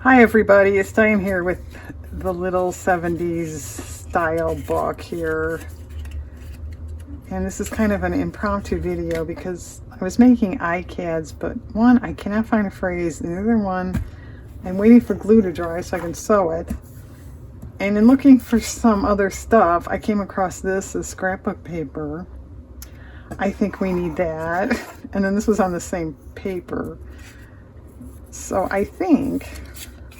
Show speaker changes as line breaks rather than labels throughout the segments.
Hi everybody, it's Diane here with the little 70s style book here. And this is kind of an impromptu video because I was making iCads, but one, I cannot find a phrase, and the other one, I'm waiting for glue to dry so I can sew it. And in looking for some other stuff, I came across this scrapbook paper. I think we need that. And then this was on the same paper. So I think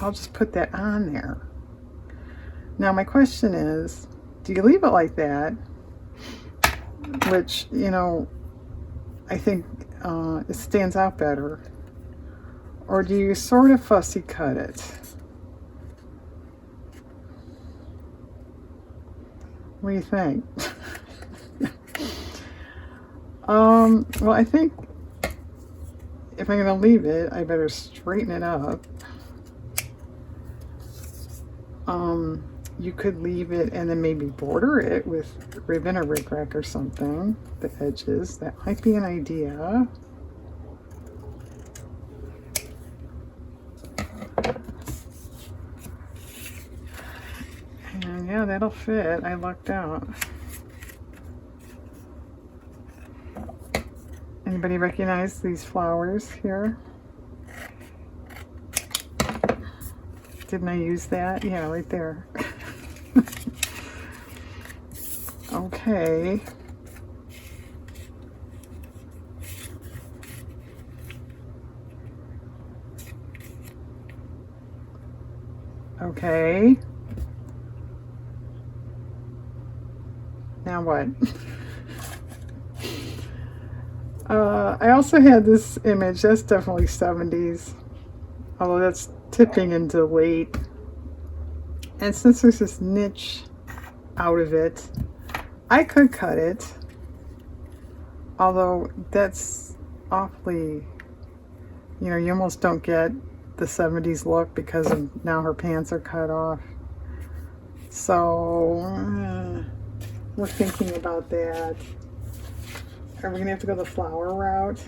I'll just put that on there. Now my question is, do you leave it like that? Which, you know, I think it stands out better. Or do you sort of fussy cut it? What do you think? Well, I think if I'm gonna leave it, I better straighten it up. You could leave it and then maybe border it with ribbon or rickrack or something, the edges. That might be an idea. And yeah, that'll fit. I lucked out. Anybody recognize these flowers here? Didn't I use that? Yeah, right there. Okay. Okay. Now what? I also had this image. That's definitely 70s. Although that's tipping into late. And since there's this niche out of it, I could cut it. Although that's awfully, you know, you almost don't get the 70s look because of now her pants are cut off. So we're thinking about that. Are we gonna have to go the flower route?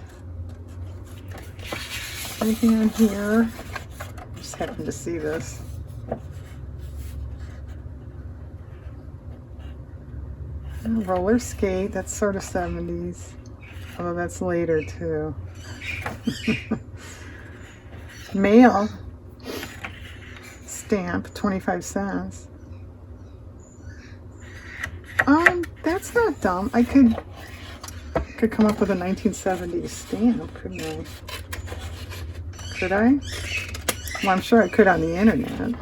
Anything on here? I just happened to see this. Roller skate, that's sort of 70s. Although that's later too. Mail. Stamp, 25 cents. That's not dumb. I could come up with a 1970s stamp, couldn't I? Could I? Well, I'm sure I could on the internet.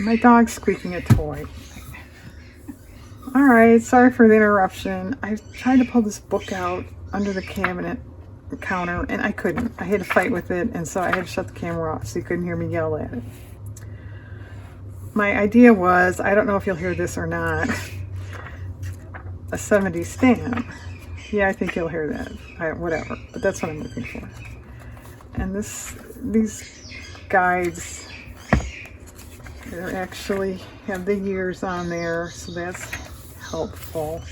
My dog's squeaking a toy. Alright, sorry for the interruption. I tried to pull this book out under the cabinet counter and I couldn't. I had to fight with it, and so I had to shut the camera off so you couldn't hear me yell at it. My idea was, I don't know if you'll hear this or not, a 70s stamp. Yeah, I think you'll hear that. Whatever, but that's what I'm looking for. And these guides, they actually have the years on there, so that's helpful.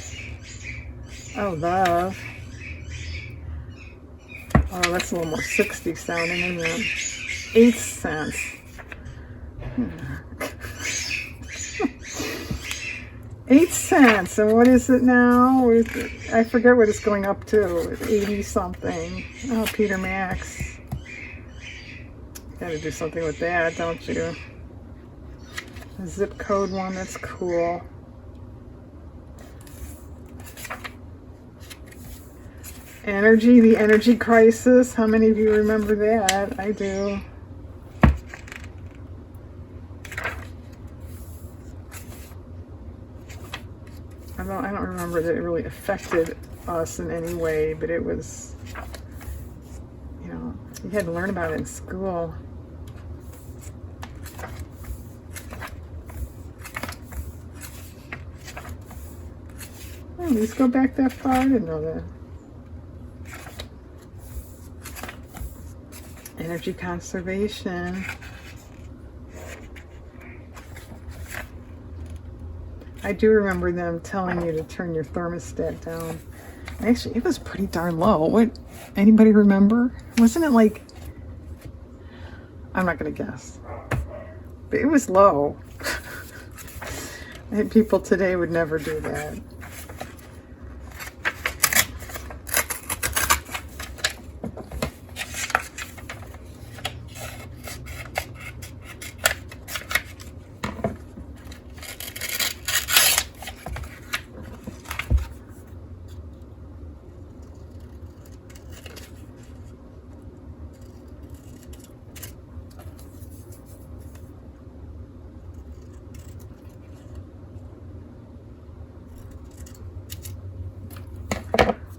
Oh, love. Oh, that's a little more 60s sounding, isn't it? 8 cents. 8 cents, and what is it now? I forget what it's going up to. 80 something. Oh, Peter Max. Gotta do something with that, don't you? A zip code one, that's cool. Energy, the energy crisis. How many of you remember that? I do. I don't remember that it really affected us in any way, but it was, you know, you had to learn about it in school. Oh, these go back that far? I didn't know that. Energy conservation. I do remember them telling you to turn your thermostat down. Actually, it was pretty darn low. What? Anybody remember? Wasn't it like I'm not going to guess. But it was low. I think people today would never do that.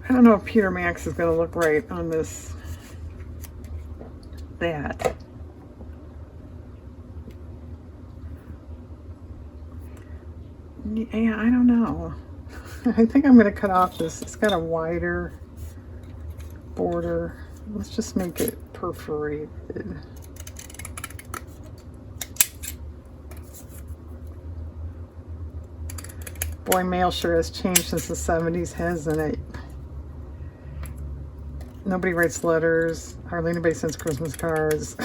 I don't know if Peter Max is going to look right on this, that. Yeah, I don't know. I think I'm going to cut off this. It's got a wider border. Let's just make it perforated. Boy, mail sure has changed since the 70s, hasn't it? Nobody writes letters. Hardly anybody sends Christmas cards.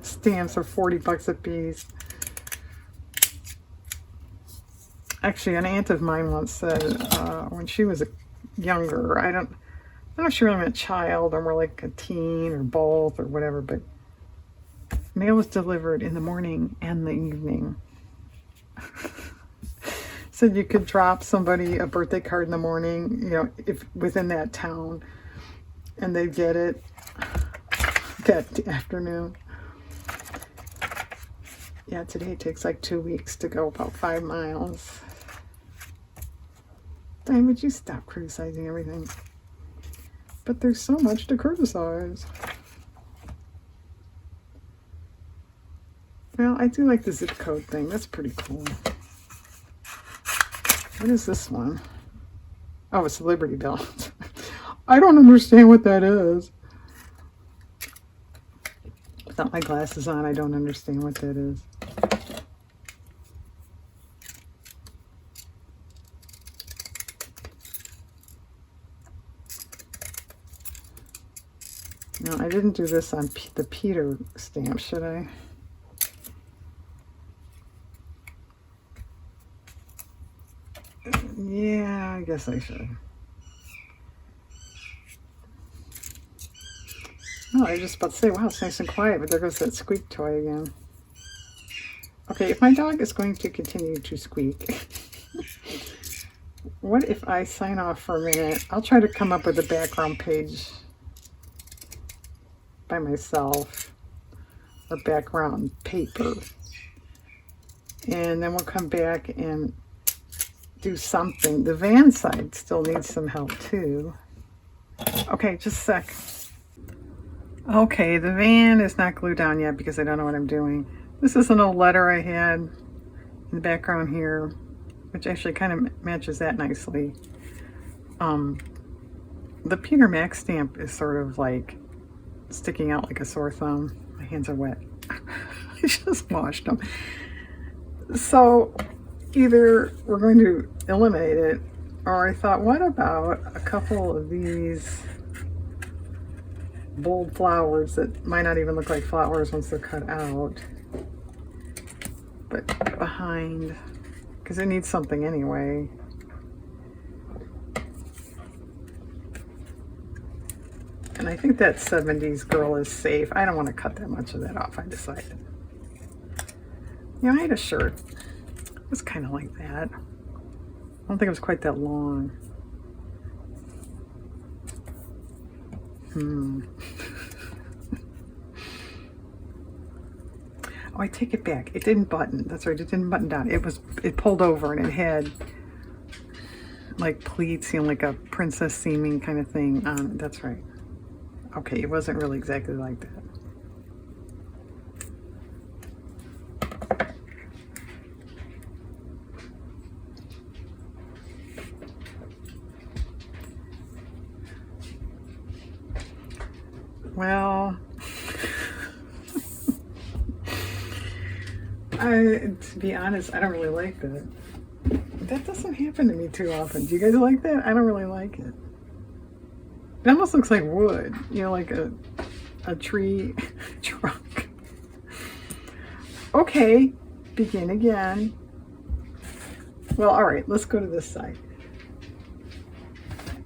Stamps are 40 bucks a piece. Actually, an aunt of mine once said when she was younger, I don't know if she really meant child or more like a teen or both or whatever, but mail was delivered in the morning and the evening. So you could drop somebody a birthday card in the morning, you know, if within that town, and they'd get it that afternoon. Yeah, today it takes like 2 weeks to go about 5 miles. Diane, would you stop criticizing everything? But there's so much to criticize. Well, I do like the zip code thing. That's pretty cool. What is this one? Oh, it's the Liberty Bell. I don't understand what that is. Without my glasses on, I don't understand what that is. No, I didn't do this on the Peter stamp, should I? Yeah, I guess I should. Oh, I was just about to say, wow, it's nice and quiet, but there goes that squeak toy again. Okay, if my dog is going to continue to squeak, what if I sign off for a minute? I'll try to come up with a background page by myself, or background paper. And then we'll come back and do something. The van side still needs some help too. Okay, just a sec. Okay, the van is not glued down yet because I don't know what I'm doing. This is an old letter I had in the background here, which actually kind of matches that nicely. The Peter Max stamp is sort of like sticking out like a sore thumb. My hands are wet. I just washed them. So either we're going to eliminate it, or I thought, what about a couple of these bold flowers that might not even look like flowers once they're cut out, but behind, because it needs something anyway. And I think that 70s girl is safe. I don't want to cut that much of that off, I decided. You know, I had a shirt. It was kind of like that. I don't think it was quite that long. Oh, I take it back. It didn't button. That's right. It didn't button down. It pulled over and it had like pleats, you know, like a princess seeming kind of thing on it. That's right. Okay, it wasn't really exactly like that. Well, to be honest, I don't really like that. That doesn't happen to me too often. Do you guys like that? I don't really like it. It almost looks like wood, you know, like a a tree trunk. Okay, begin again. Well, all right, let's go to this side.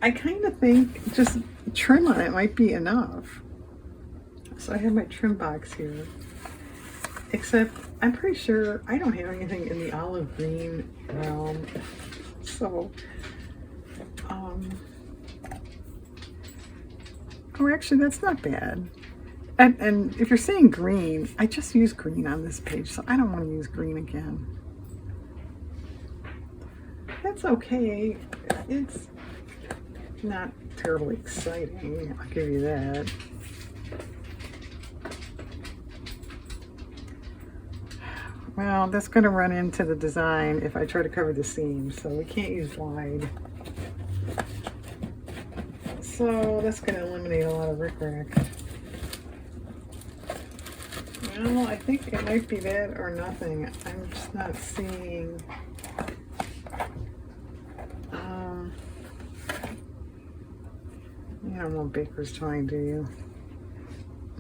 I kind of think just trim on it might be enough. So I have my trim box here. Except I'm pretty sure I don't have anything in the olive green realm. So, oh, actually that's not bad. And if you're saying green, I just use green on this page, so I don't want to use green again. That's okay. It's not terribly exciting, I'll give you that. Well, that's going to run into the design if I try to cover the seams, so we can't use wide. So that's going to eliminate a lot of rickrack. Well, I think it might be that or nothing. I'm just not seeing. You don't want baker's twine, do you?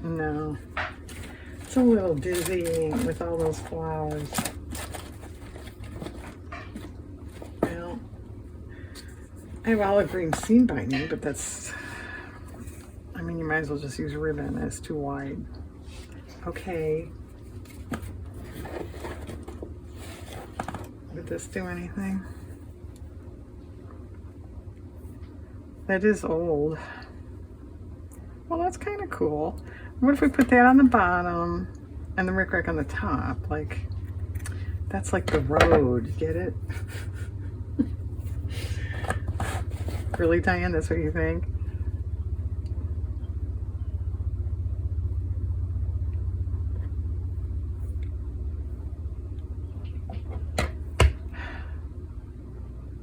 No. It's a little dizzying with all those flowers. Well, I have olive green seam binding, but that's, I mean, you might as well just use ribbon. It's too wide. Okay. Would this do anything? That is old. Well, that's kind of cool. What if we put that on the bottom and the rickrack on the top? Like, that's like the road. You get it? Really, Diane? That's what you think?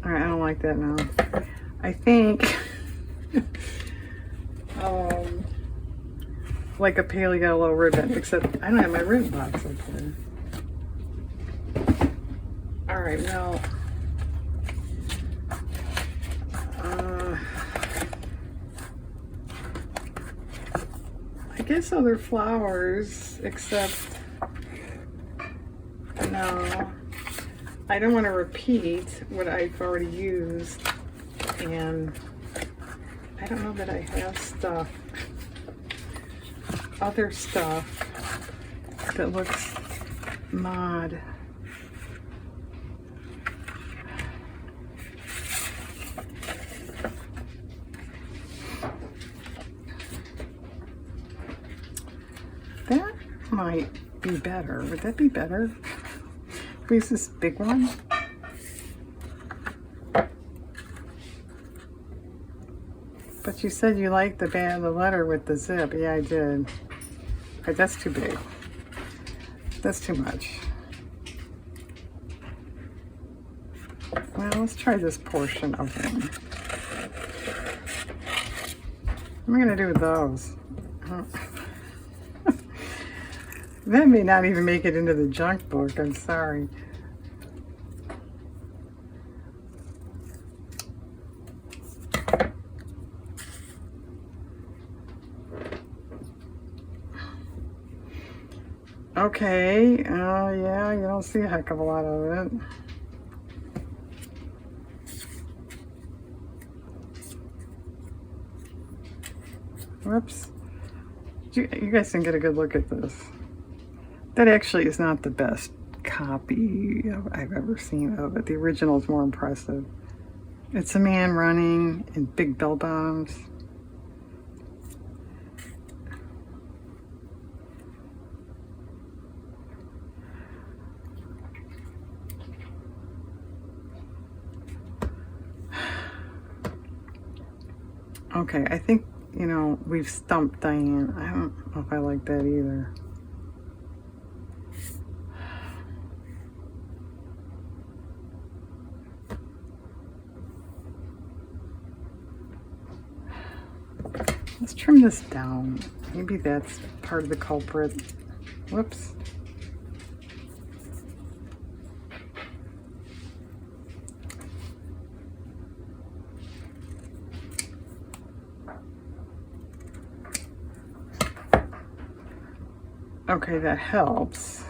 All right, I don't like that now. I think like a pale yellow ribbon, except I don't have my ribbon box up there. All right, well, I guess other flowers, except no, I don't want to repeat what I've already used, and I don't know that I have stuff, other stuff that looks mod. That might be better. Would that be better? Use this big one. But you said you liked the band of the letter with the zip. Yeah, I did. Right, that's too big. That's too much. Well, let's try this portion of them. What am I going to do with those? That may not even make it into the junk book. I'm sorry. Okay, yeah, you don't see a heck of a lot of it. Whoops. You guys can get a good look at this. That actually is not the best copy I've ever seen of it. The original is more impressive. It's a man running in big bell bottoms. Okay, I think, you know, we've stumped Diane. I don't know if I like that either. Let's trim this down. Maybe that's part of the culprit. Whoops. Okay, that helps.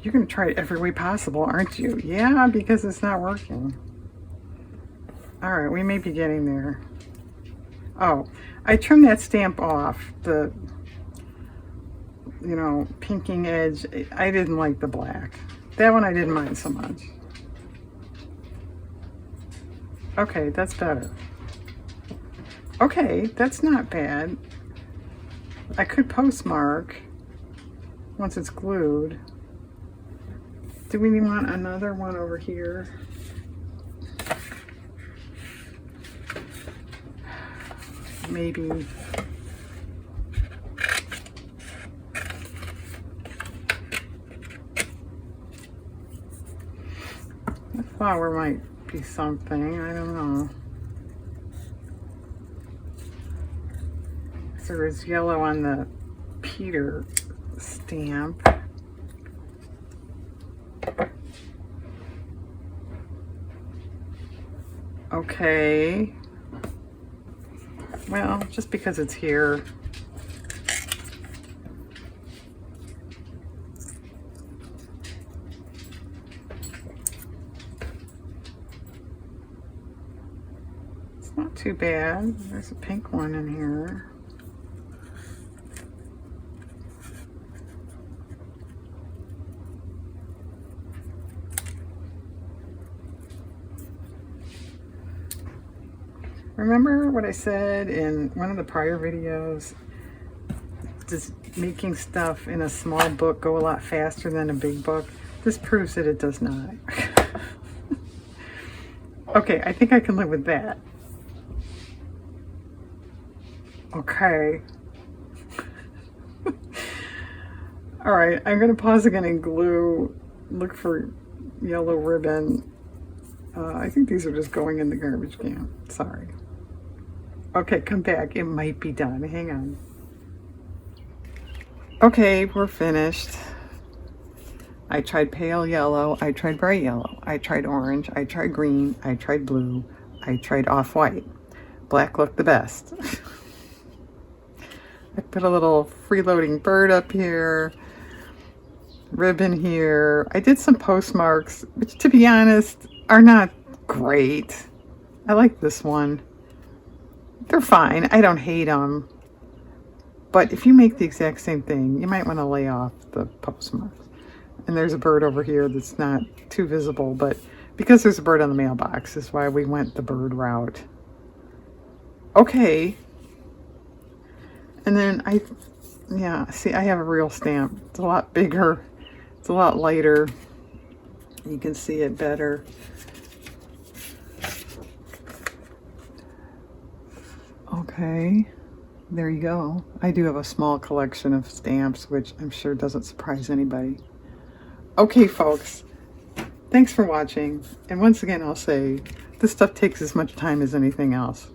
You're going to try it every way possible, aren't you? Yeah, because it's not working. All right, we may be getting there. Oh, I trimmed that stamp off, the, you know, pinking edge. I didn't like the black. That one I didn't mind so much. Okay, that's better. Okay, that's not bad. I could postmark once it's glued. Do we want another one over here? Maybe. The flower might be something, I don't know. So there's yellow on the Peter stamp. Okay. Well, just because it's here. It's not too bad. There's a pink one in here. Remember what I said in one of the prior videos? Does making stuff in a small book go a lot faster than a big book? This proves that it does not. Okay, I think I can live with that. Okay. All right, I'm gonna pause again and glue, look for yellow ribbon. I think these are just going in the garbage can, sorry. Okay, come back, it might be done, hang on. Okay, we're finished. I tried pale yellow, I tried bright yellow, I tried orange, I tried green, I tried blue, I tried off-white. Black looked the best. I put a little freeloading bird up here, ribbon here. I did some postmarks, which to be honest, are not great. I like this one. They're fine, I don't hate them. But if you make the exact same thing, you might want to lay off the postmarks. And there's a bird over here that's not too visible, but because there's a bird on the mailbox is why we went the bird route. Okay. And then yeah, see, I have a real stamp. It's a lot bigger. It's a lot lighter. You can see it better. Okay. There you go. I do have a small collection of stamps, which I'm sure doesn't surprise anybody. Okay, folks, thanks for watching. And once again, I'll say, this stuff takes as much time as anything else.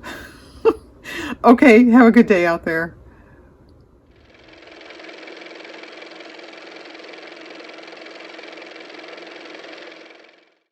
Okay, have a good day out there.